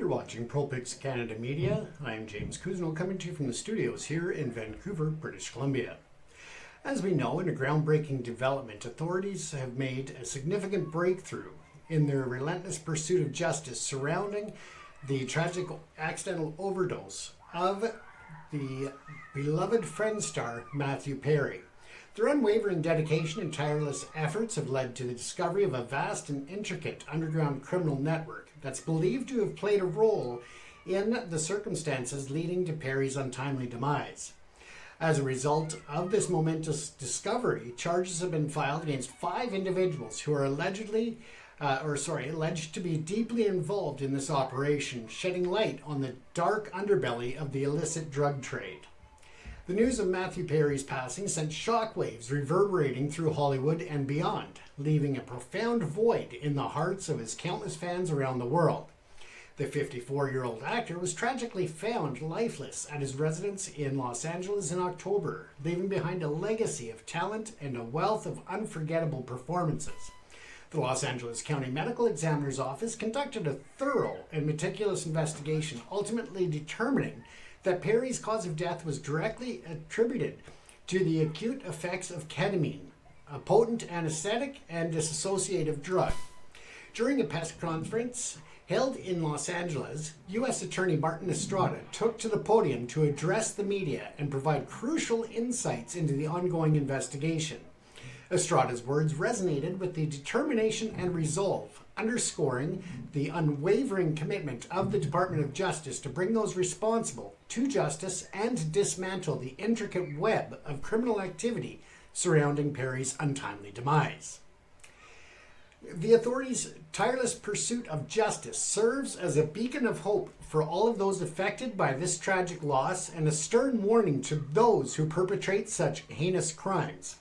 You're watching ProPics Canada Media. I am James Cousineau, coming to you from the studios here in Vancouver, British Columbia. As we know, in a groundbreaking development, authorities have made a significant breakthrough in their relentless pursuit of justice surrounding the tragic accidental overdose of the beloved Friends star Matthew Perry. Their unwavering dedication and tireless efforts have led to the discovery of a vast and intricate underground criminal network that's believed to have played a role in the circumstances leading to Perry's untimely demise. As a result of this momentous discovery, charges have been filed against 5 individuals who are alleged to be deeply involved in this operation, shedding light on the dark underbelly of the illicit drug trade. The news of Matthew Perry's passing sent shockwaves reverberating through Hollywood and beyond, leaving a profound void in the hearts of his countless fans around the world. The 54-year-old actor was tragically found lifeless at his residence in Los Angeles in October, leaving behind a legacy of talent and a wealth of unforgettable performances. The Los Angeles County Medical Examiner's Office conducted a thorough and meticulous investigation, ultimately determining that Perry's cause of death was directly attributed to the acute effects of ketamine, a potent anesthetic and dissociative drug. During a press conference held in Los Angeles, U.S. Attorney Martin Estrada took to the podium to address the media and provide crucial insights into the ongoing investigation. Estrada's words resonated with the determination and resolve, underscoring the unwavering commitment of the Department of Justice to bring those responsible to justice and dismantle the intricate web of criminal activity surrounding Perry's untimely demise. The authorities' tireless pursuit of justice serves as a beacon of hope for all of those affected by this tragic loss and a stern warning to those who perpetrate such heinous crimes.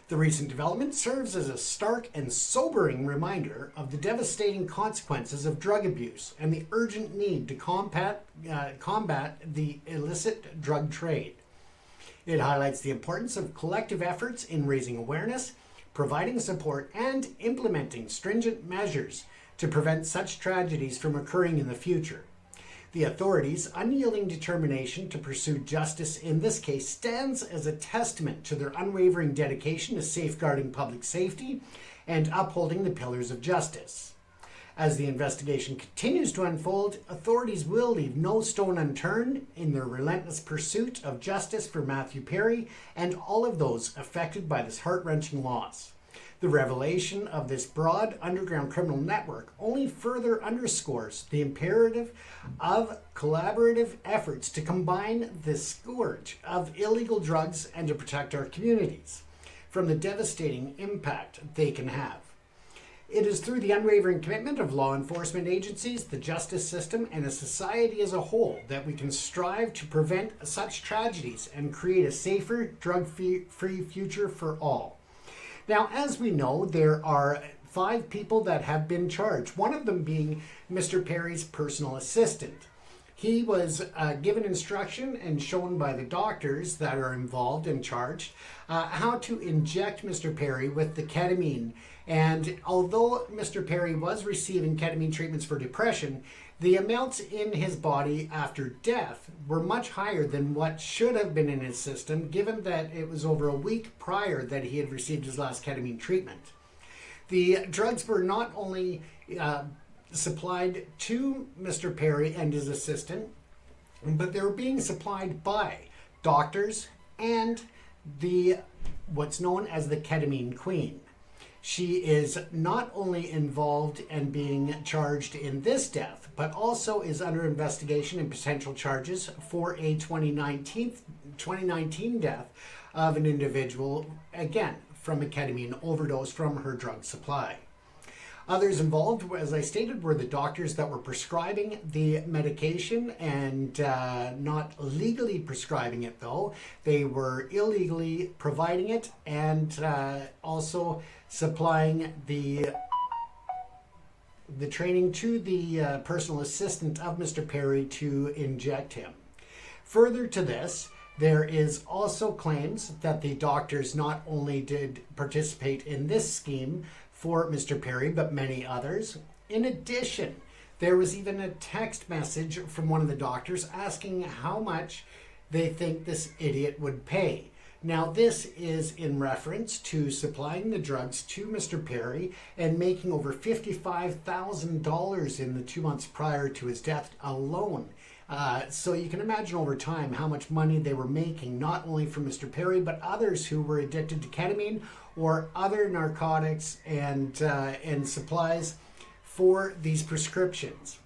The recent development serves as a stark and sobering reminder of the devastating consequences of drug abuse and the urgent need to combat the illicit drug trade. It highlights the importance of collective efforts in raising awareness, providing support, and implementing stringent measures to prevent such tragedies from occurring in the future. The authorities' unyielding determination to pursue justice in this case stands as a testament to their unwavering dedication to safeguarding public safety and upholding the pillars of justice. As the investigation continues to unfold, authorities will leave no stone unturned in their relentless pursuit of justice for Matthew Perry and all of those affected by this heart-wrenching loss. The revelation of this broad underground criminal network only further underscores the imperative of collaborative efforts to combine the scourge of illegal drugs and to protect our communities from the devastating impact they can have. It is through the unwavering commitment of law enforcement agencies, the justice system, and a society as a whole that we can strive to prevent such tragedies and create a safer, drug-free future for all. Now, as we know, there are 5 people that have been charged, one of them being Mr. Perry's personal assistant. He was given instruction and shown by the doctors that are involved and charged how to inject Mr. Perry with the ketamine. And although Mr. Perry was receiving ketamine treatments for depression, the amounts in his body after death were much higher than what should have been in his system, given that it was over a week prior that he had received his last ketamine treatment. The drugs were not only supplied to Mr. Perry and his assistant, but they were being supplied by doctors and what's known as the ketamine queen. She is not only involved and being charged in this death, but also is under investigation and potential charges for a 2019 death of an individual, again, from a ketamine overdose from her drug supply. Others involved, as I stated, were the doctors that were prescribing the medication and not legally prescribing it, though. They were illegally providing it and also supplying the training to the personal assistant of Mr. Perry to inject him. Further to this, there is also claims that the doctors not only did participate in this scheme for Mr. Perry, but many others. In addition, There was even a text message from one of the doctors asking how much they think this idiot would pay. Now, this is in reference to supplying the drugs to Mr. Perry and making over $55,000 in the 2 months prior to his death alone. So you can imagine over time how much money they were making, not only from Mr. Perry, but others who were addicted to ketamine or other narcotics and supplies for these prescriptions.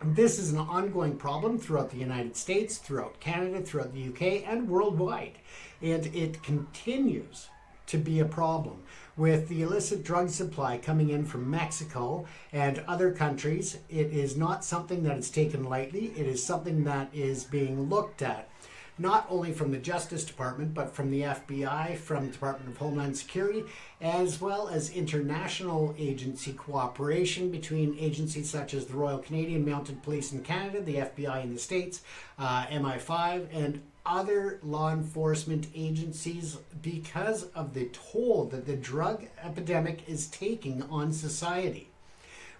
This is an ongoing problem throughout the United States, throughout Canada, throughout the UK, and worldwide. And it continues to be a problem with the illicit drug supply coming in from Mexico and other countries. It is not something that is taken lightly. It is something that is being looked at, not only from the Justice Department, but from the FBI, from the Department of Homeland Security, as well as international agency cooperation between agencies such as the Royal Canadian Mounted Police in Canada, the FBI in the States, MI5, and other law enforcement agencies, because of the toll that the drug epidemic is taking on society.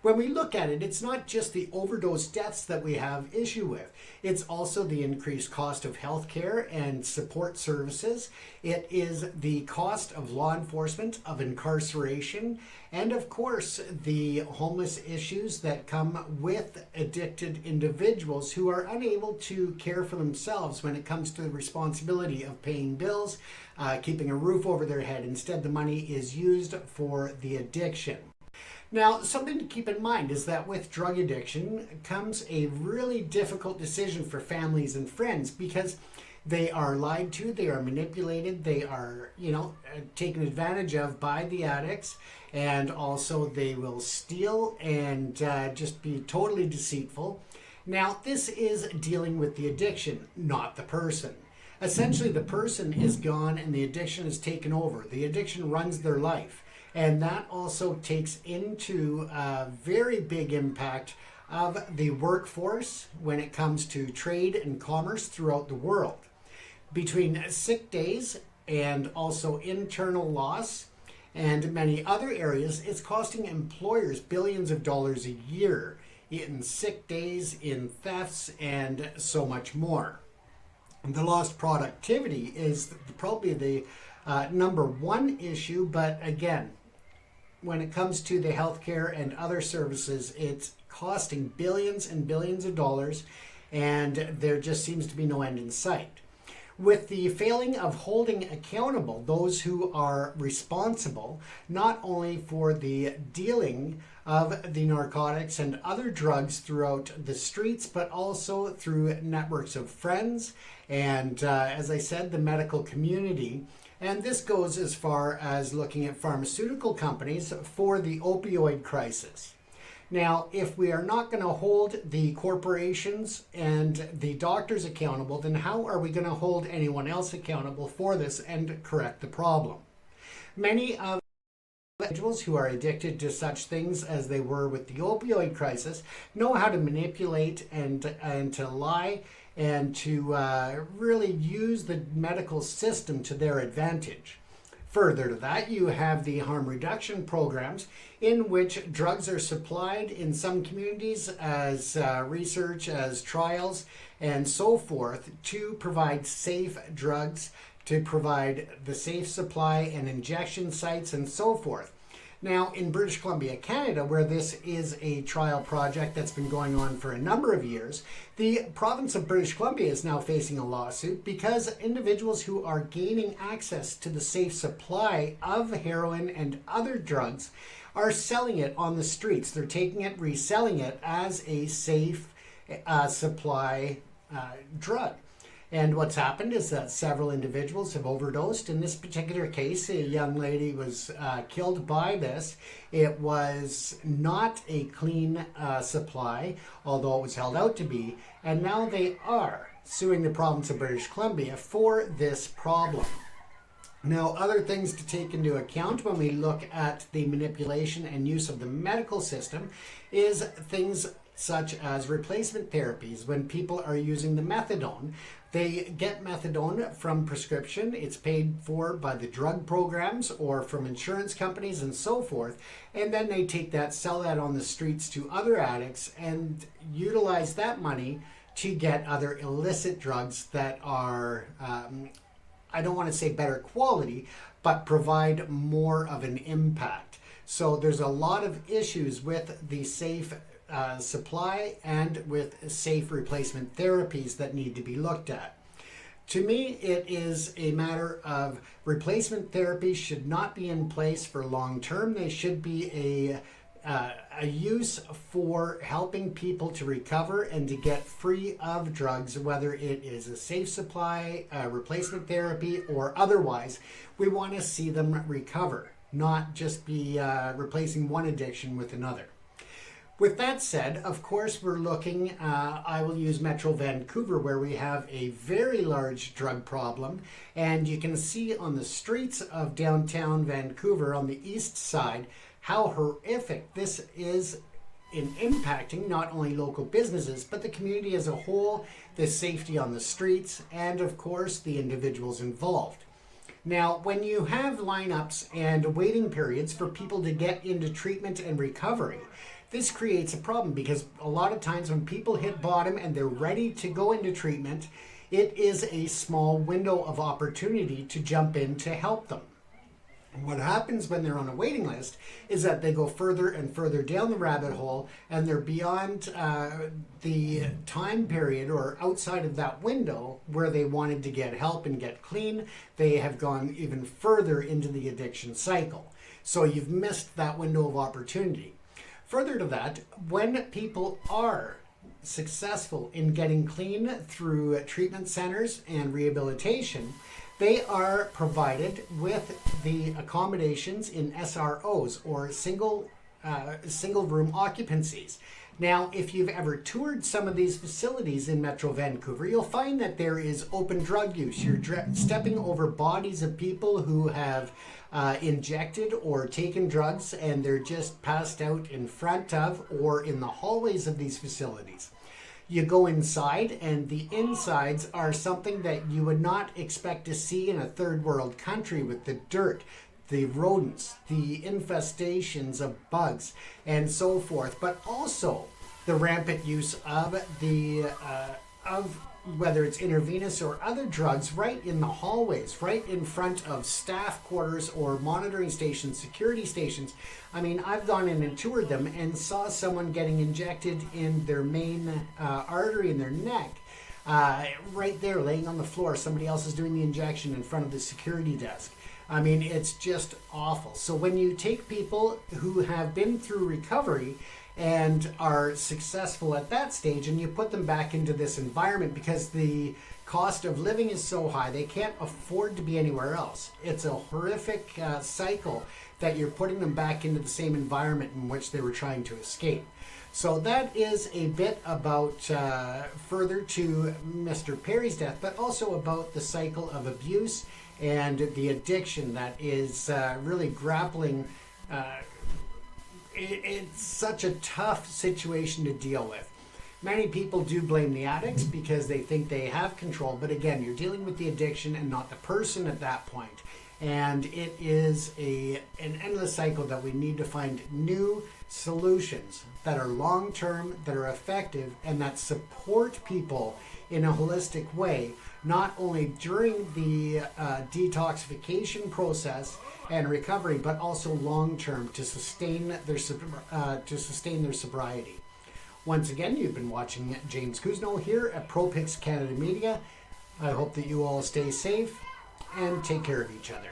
When we look at it, it's not just the overdose deaths that we have issue with. It's also the increased cost of healthcare and support services. It is the cost of law enforcement, of incarceration, and of course, the homeless issues that come with addicted individuals who are unable to care for themselves when it comes to the responsibility of paying bills, keeping a roof over their head. Instead, the money is used for the addiction. Now, something to keep in mind is that with drug addiction comes a really difficult decision for families and friends, because they are lied to, they are manipulated, they are, taken advantage of by the addicts, and also they will steal and just be totally deceitful. Now, this is dealing with the addiction, not the person. Essentially, the person is gone and the addiction is taken over. The addiction runs their life. And that also takes into a very big impact of the workforce when it comes to trade and commerce throughout the world. Between sick days and also internal loss and many other areas, it's costing employers billions of dollars a year in sick days, in thefts, and so much more. The lost productivity is probably the number one issue, but again, when it comes to the healthcare and other services, it's costing billions and billions of dollars, and there just seems to be no end in sight. With the failing of holding accountable those who are responsible, not only for the dealing of the narcotics and other drugs throughout the streets, but also through networks of friends and, as I said, the medical community. And this goes as far as looking at pharmaceutical companies for the opioid crisis. Now, if we are not going to hold the corporations and the doctors accountable, then how are we going to hold anyone else accountable for this and correct the problem? Many of the individuals who are addicted to such things as they were with the opioid crisis know how to manipulate and to lie and to really use the medical system to their advantage. Further to that, you have the harm reduction programs in which drugs are supplied in some communities as research, as trials, and so forth to provide safe drugs, to provide the safe supply and injection sites and so forth. Now, in British Columbia, Canada, where this is a trial project that's been going on for a number of years, the province of British Columbia is now facing a lawsuit because individuals who are gaining access to the safe supply of heroin and other drugs are selling it on the streets. They're taking it, reselling it as a safe supply drug. And what's happened is that several individuals have overdosed. In this particular case, a young lady was killed by this. It was not a clean supply, although it was held out to be. And now they are suing the province of British Columbia for this problem. Now, other things to take into account when we look at the manipulation and use of the medical system is things such as replacement therapies. When people are using the methadone, they get methadone from prescription. It's paid for by the drug programs or from insurance companies and so forth. And then they take that, sell that on the streets to other addicts and utilize that money to get other illicit drugs that are I don't want to say better quality, but provide more of an impact. So there's a lot of issues with the safe supply and with safe replacement therapies that need to be looked at. To me, it is a matter of replacement therapies should not be in place for long term. They should be a use for helping people to recover and to get free of drugs, whether it is a safe supply, replacement therapy, or otherwise. We want to see them recover, not just be replacing one addiction with another. With that said, of course, we're looking, I will use Metro Vancouver, where we have a very large drug problem. And you can see on the streets of downtown Vancouver on the east side how horrific this is in impacting not only local businesses, but the community as a whole, the safety on the streets, and of course, the individuals involved. Now, when you have lineups and waiting periods for people to get into treatment and recovery, this creates a problem because a lot of times when people hit bottom and they're ready to go into treatment, it is a small window of opportunity to jump in to help them. What happens when they're on a waiting list is that they go further and further down the rabbit hole and they're beyond the time period or outside of that window where they wanted to get help and get clean. They have gone even further into the addiction cycle. So you've missed that window of opportunity. Further to that, when people are successful in getting clean through treatment centers and rehabilitation, they are provided with the accommodations in SROs or single room occupancies. Now, if you've ever toured some of these facilities in Metro Vancouver, you'll find that there is open drug use. You're stepping over bodies of people who have injected or taken drugs and they're just passed out in front of or in the hallways of these facilities. You go inside, and the insides are something that you would not expect to see in a third world country with the dirt, the rodents, the infestations of bugs, and so forth, but also the rampant use of whether it's intravenous or other drugs right in the hallways, right in front of staff quarters or monitoring stations, security stations. I mean, I've gone in and toured them and saw someone getting injected in their main artery in their neck, right there laying on the floor. Somebody else is doing the injection in front of the security desk. I mean, it's just awful. So when you take people who have been through recovery and are successful at that stage and you put them back into this environment because the cost of living is so high, they can't afford to be anywhere else. It's a horrific cycle that you're putting them back into the same environment in which they were trying to escape. So that is a bit about further to Mr. Perry's death, but also about the cycle of abuse and the addiction that is really grappling. It's such a tough situation to deal with. Many people do blame the addicts because they think they have control, but again, you're dealing with the addiction and not the person at that point. And it is an endless cycle that we need to find new solutions that are long-term, that are effective, and that support people in a holistic way, not only during the detoxification process and recovery, but also long-term to sustain their sobriety. Once again, you've been watching James Kuzno here at ProPics Canada Media. I hope that you all stay safe and take care of each other.